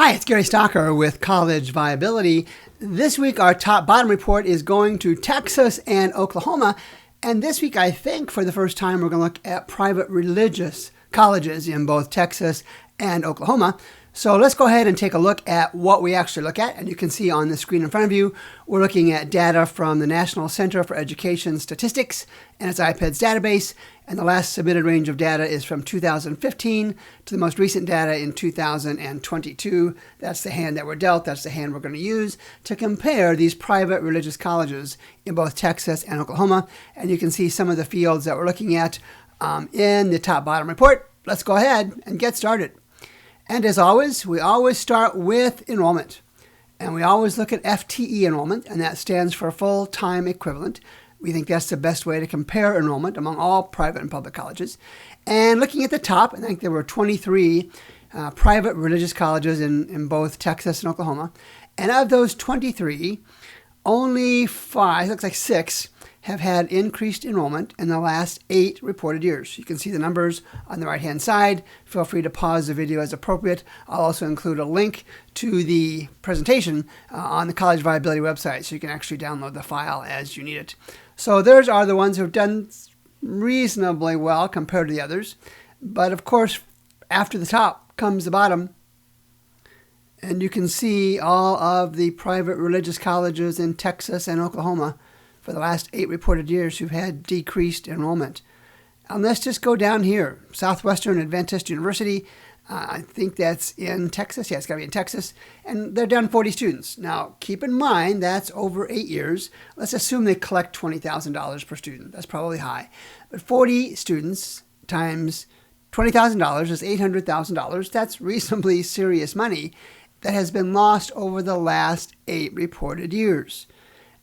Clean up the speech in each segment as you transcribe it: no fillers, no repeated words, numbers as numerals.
Hi, it's Gary Stocker with College Viability. This week, our top-bottom report is going to Texas and Oklahoma. And this week, I think, for the first time, we're going to look at private religious colleges in both Texas and Oklahoma. So let's go ahead and take a look at what we actually look at. And you can see on the screen in front of you, we're looking at data from the National Center for Education Statistics and its IPEDS database. And the last submitted range of data is from 2015 to the most recent data in 2022. That's the hand that we're dealt. That's the hand we're going to use to compare these private religious colleges in both Texas and Oklahoma. And you can see some of the fields that we're looking at in the top-bottom report. Let's go ahead and get started. And as always, we always start with enrollment. And we always look at FTE enrollment, and that stands for full-time equivalent. We think that's the best way to compare enrollment among all private and public colleges. And looking at the top, I think there were 23 private religious colleges in both Texas and Oklahoma. And of those 23, only 5, looks like 6, have had increased enrollment in the last 8 reported years. You can see the numbers on the right-hand side. Feel free to pause the video as appropriate. I'll also include a link to the presentation on the College Viability website, so you can actually download the file as you need it. So those are the ones who have done reasonably well compared to the others. But of course, after the top comes the bottom. And you can see all of the private religious colleges in Texas and Oklahoma for the last 8 reported years who've had decreased enrollment. And let's just go down here. Southwestern Adventist University, I think that's in Texas. Yeah, it's got to be in Texas. And they're down 40 students. Now, keep in mind, that's over 8 years. Let's assume they collect $20,000 per student. That's probably high. But 40 students times $20,000 is $800,000. That's reasonably serious money that has been lost over the last 8 reported years.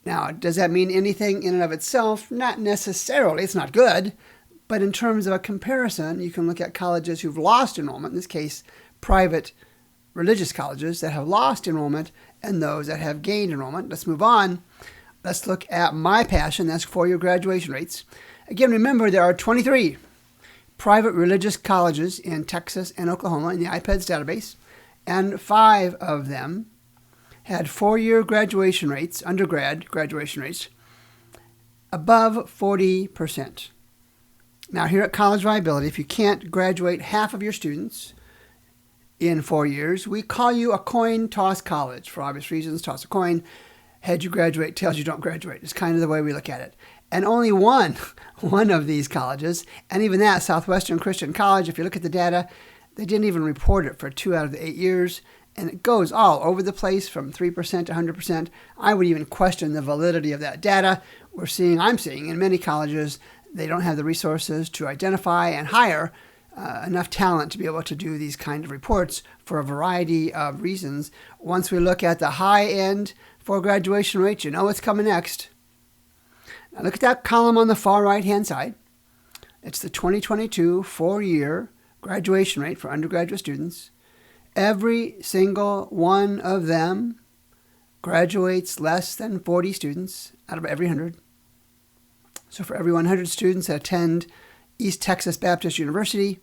Now, does that mean anything in and of itself? Not necessarily. It's not good. But in terms of a comparison, you can look at colleges who've lost enrollment, in this case, private religious colleges that have lost enrollment and those that have gained enrollment. Let's move on. Let's look at my passion. That's four-year graduation rates. Again, remember, there are 23 private religious colleges in Texas and Oklahoma in the IPEDS database, and 5 of them had 4-year graduation rates, undergrad graduation rates, above 40%. Now, here at College Viability, if you can't graduate half of your students in 4 years, we call you a coin toss college. For obvious reasons, toss a coin. Heads you graduate, tails you don't graduate. It's kind of the way we look at it. And only one of these colleges, and even that, Southwestern Christian College, if you look at the data, they didn't even report it for 2 out of the 8 years. And it goes all over the place from 3% to 100%. I would even question the validity of that data. I'm seeing in many colleges, they don't have the resources to identify and hire enough talent to be able to do these kind of reports for a variety of reasons. Once we look at the high end for graduation rates, you know what's coming next. Now look at that column on the far right-hand side. It's the 2022 4-year graduation rate for undergraduate students. Every single one of them graduates less than 40 students out of every 100. So for every 100 students that attend East Texas Baptist University,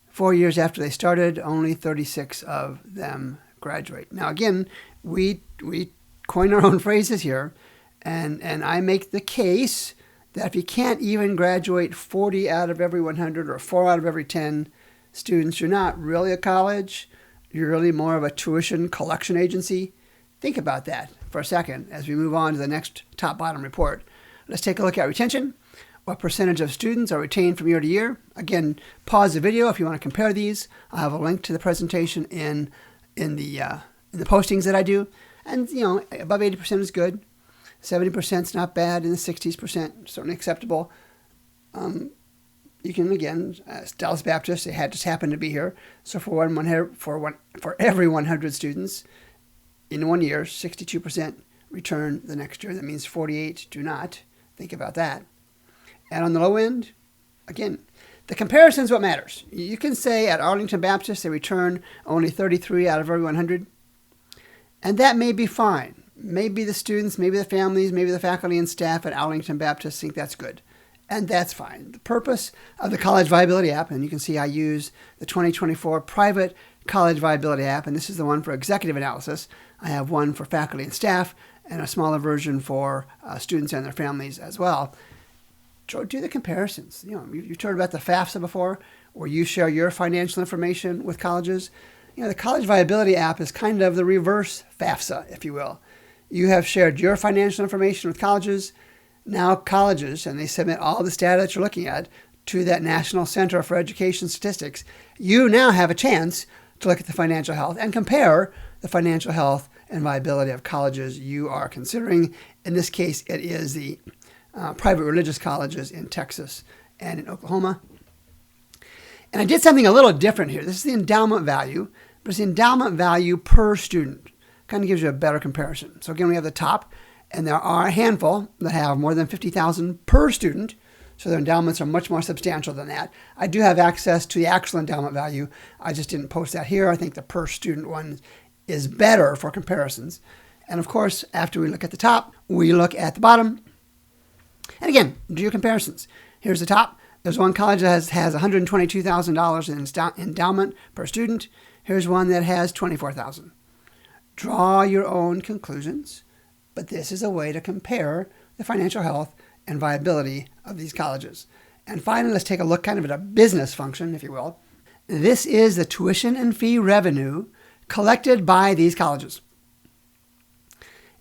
4 years after they started, only 36 of them graduate. Now again, we coin our own phrases here, and I make the case that if you can't even graduate 40 out of every 100 or 4 out of every 10 students, you're not really a college. You're really more of a tuition collection agency. Think about that for a second as we move on to the next top-bottom report. Let's take a look at retention. What percentage of students are retained from year to year? Again, pause the video if you want to compare these. I'll have a link to the presentation in the postings that I do. And, above 80% is good. 70% is not bad. In the 60s%, certainly acceptable. You can, again, Dallas Baptist, they had just happened to be here. So for every 100 students in 1 year, 62% return the next year. That means 48 do not. Think about that. And on the low end, again, the comparison is what matters. You can say at Arlington Baptist, they return only 33 out of every 100. And that may be fine. Maybe the students, maybe the families, maybe the faculty and staff at Arlington Baptist think that's good. And that's fine. The purpose of the College Viability App, and you can see I use the 2024 Private College Viability App, and this is the one for executive analysis. I have one for faculty and staff, and a smaller version for students and their families as well. Do the comparisons. You've heard about the FAFSA before, where you share your financial information with colleges. The College Viability App is kind of the reverse FAFSA, if you will. You have shared your financial information with colleges. Now colleges, and they submit all this data that you're looking at to that National Center for Education Statistics. You now have a chance to look at the financial health and compare the financial health and viability of colleges you are considering. In this case, it is the private religious colleges in Texas and in Oklahoma. And I did something a little different here. This is the endowment value, but it's the endowment value per student. Kind of gives you a better comparison. So again, we have the top, and there are a handful that have more than $50,000 per student. So their endowments are much more substantial than that. I do have access to the actual endowment value. I just didn't post that here. I think the per student one is better for comparisons. And of course, after we look at the top, we look at the bottom. And again, do your comparisons. Here's the top. There's one college that has $122,000 in endowment per student. Here's one that has $24,000. Draw your own conclusions, but this is a way to compare the financial health and viability of these colleges. And finally, let's take a look kind of at a business function, if you will. This is the tuition and fee revenue collected by these colleges.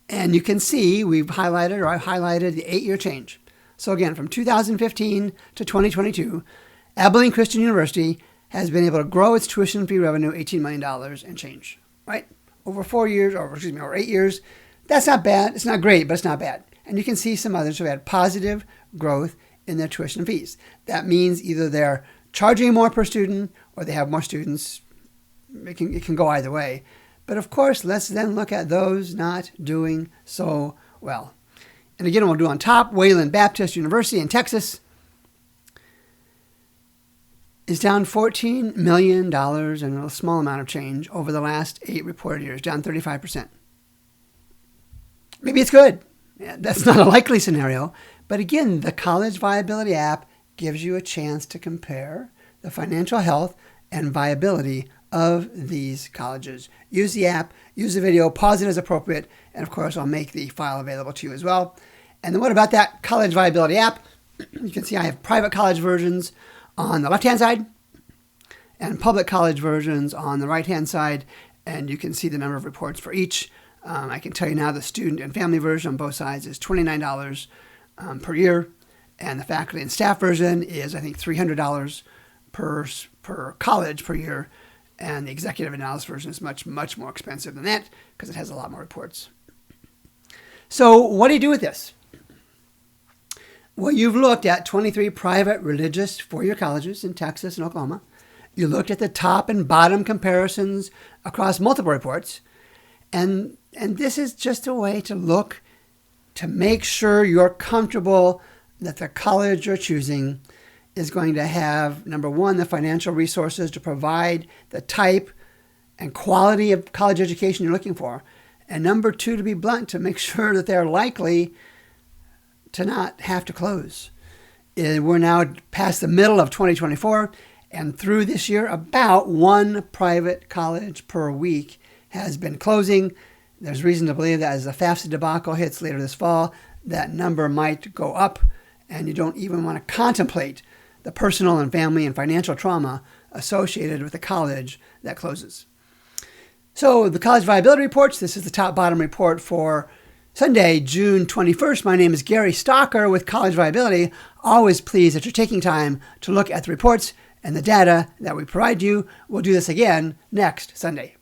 And you can see I highlighted the 8-year change. So again, from 2015 to 2022, Abilene Christian University has been able to grow its tuition and fee revenue $18 million and change, right? Over 8 years. That's not bad. It's not great, but it's not bad. And you can see some others who have had positive growth in their tuition and fees. That means either they're charging more per student or they have more students. It can go either way. But of course, let's then look at those not doing so well. And again, we'll do on top, Wayland Baptist University in Texas is down $14 million and a small amount of change over the last 8 reported years, down 35%. Maybe it's good. Yeah, that's not a likely scenario. But again, the College Viability App gives you a chance to compare the financial health and viability of these colleges. Use the app, use the video, pause it as appropriate, and of course, I'll make the file available to you as well. And then what about that College Viability App? You can see I have private college versions on the left-hand side and public college versions on the right-hand side, and you can see the number of reports for each. I can tell you now the student and family version on both sides is $29 per year, and the faculty and staff version is, I think, $300 per college per year, and the executive analysis version is much, much more expensive than that because it has a lot more reports. So what do you do with this? Well, you've looked at 23 private religious four-year colleges in Texas and Oklahoma. You looked at the top and bottom comparisons across multiple reports. And this is just a way to look to make sure you're comfortable that the college you're choosing is going to have, number one, the financial resources to provide the type and quality of college education you're looking for. And number two, to be blunt, to make sure that they're likely to not have to close. We're now past the middle of 2024, and through this year, about one private college per week has been closing. There's reason to believe that as the FAFSA debacle hits later this fall, that number might go up, and you don't even want to contemplate the personal and family and financial trauma associated with the college that closes. So the College Viability Reports, this is the top-bottom report for Sunday, June 21st. My name is Gary Stalker with College Viability. Always pleased that you're taking time to look at the reports and the data that we provide you. We'll do this again next Sunday.